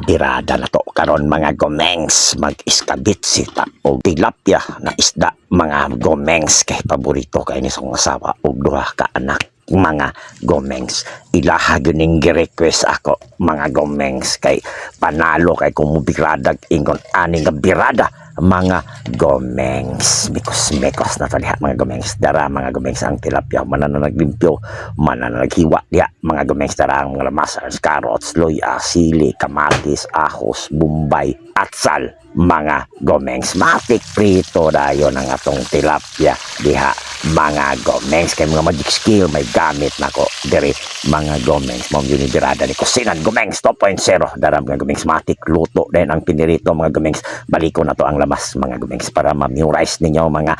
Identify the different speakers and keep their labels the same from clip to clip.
Speaker 1: Birada na to karon mga gomengs, mag-iskabit sita o tilapia na isda mga gomengs, kay paborito kay ni song asawa og duha ka anak mga gomengs. Ilaha gyud gi-request ako mga gomengs, kay panalo kay kung birada ingon ani nga birada mga gomengs. Mikos-mikos na to diha mga gomengs. Dara mga gomengs ang tilapia, manan na naglimpyo, manan na naghiwa diha mga gomengs. Dara ang mga lamas, carrots, loya, sili, kamatis, ahos, bumbay, atsal mga gomengs. Matik prito dayon ang atong tilapia diha mga gomengs, kay mga magic skill may gamit nako diri mga gomengs. Mo gyud ni birada ni kusinan gomengs 2.0. Dara mga gomengs, matik luto din ang pinirito mga gomengs. Baliko na to ang lamas mga gomengs para ma-memorize ninyo mga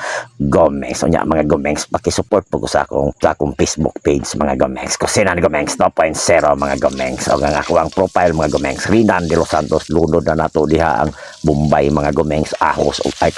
Speaker 1: gomengs. Unya mga gomengs, paki-support po ko sa akong Facebook page mga gomengs. Kusinan gomengs 2.0 mga gomengs. O ang ako ang profile mga gomengs, Rinan de los Santos. Lunod na nato diha ang bumbay mga gomengs, ahos o ay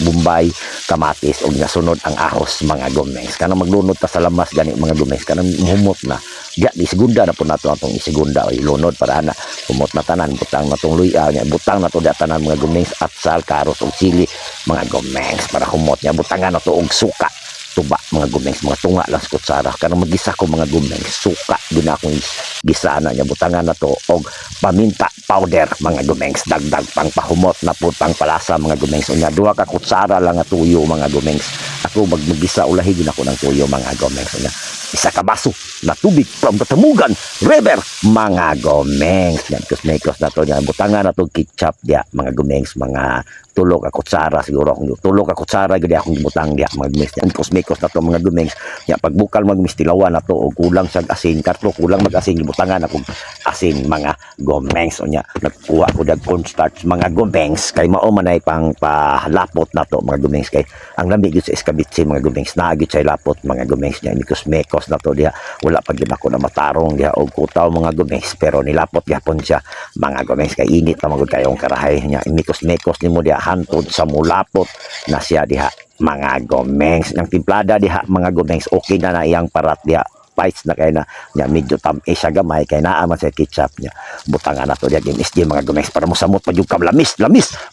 Speaker 1: bumbay, kamatis og nasunod ang ahos mga gomengs. Kanang maglunod ta sa lamas gani mga gomengs, kanang humot na diya di segunda na po nato atong isigunda o ilunod para na humot na tanan. Butang na tong luya nya, butang na to diya tanan mga gomengs, atsal, karos og sili mga gomengs para humot nya. Butangan na to og suka tuba mga gomengs, mga tunga lang sa kutsara. Kanang magisa ko mga gomengs, suka din akong gisana niya. Butangan na to og paminta powder mga gomengs, dagdag pang pahumot na putang palasa mga gomengs. Unya duha ka kutsara lang nga tuyo mga gomengs. Ako magmagisa ulahi din ako ng tuyo mga gomengs. Unya isa ka baso na tubig from Batamugan River mga gomengs. Yan kusmekos na to niya. Butangan na to ketchup dia mga gomengs, mga tulo ka kutsara siguro akong tulo ka kutsara gid akong gibutang dia mga gomengs. Yan kusmekos na to mga gomengs. Ya pagbukal magmistilawan na to og kulang sa asin, karto kulang mag-asin, gibutangan akong asin mga gomengs. Unya nagkuha ko dag cornstarch mga gomengs, kay mao man ay pang palapot na to mga gomengs. Kay ang lamig gyud sa escabeche mga gomengs, naagit sa lapot mga gomengs niya. Kusmekos na to diha, wala pa gyud ako na matarong diha og kutaw mga gomengs, pero nilapot gyapon siya mga gomengs. Kay init na magud kayong karahay niya. Kusmekos nimo diha hantod sa mulapot na siya diha mga gomengs. Ang timplada diha mga gomengs, okay na na iyang parat diha, bites na kay na nya medyo tamis siya gamay, kay naa man sa ketchup niya. Butangan na to diha MSG mga gomengs para mosamot pa jud kam lamis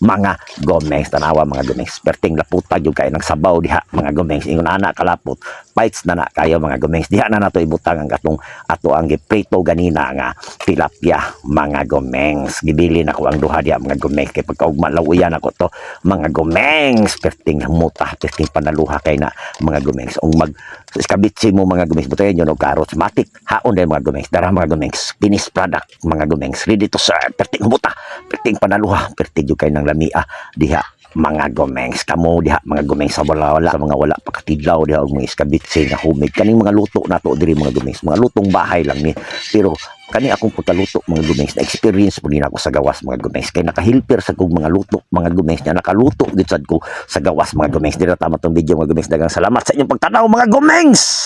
Speaker 1: mga gomengs. Tanawa mga gomengs, perting laputa jud kay nang sabaw diha mga gomengs. Ingon ana kalapot bites na kayo mga gomengs. Diha na nato ibutang ang ato ang giprito ganina nga tilapia mga gomengs. Gibili na ko ang duha diha mga gomengs, kay pagkaugma lawuyan ako to mga gomengs. Perting muta, perting panaluha kay na mga gomengs. Ung mag iskabitsi mo mga gomengs, butayan nyo no carrots, matik haon din mga gomengs. Dara mga gomengs, finished product mga gomengs, ready to serve. Perting muta, perting panaluha, perting yung kay ng lamia diha mga gomengs. Kamo diha mga gomengs sa wala sa mga wala pakatidlaw diha og mga iskabitsi nga humig. Kaning mga luto nato diri mga gomengs, mga lutong bahay lang ni, pero kani akong pagkaluto mga gomengs na experience po din ako sa gawas mga gomengs, kay nakahilper sa kong mga luto mga gomengs niya. Nakaluto gid sad ko sa gawas mga gomengs. Dira tama tong video mga gomengs. Daghang salamat sa inyong pagtanaw mga gomengs.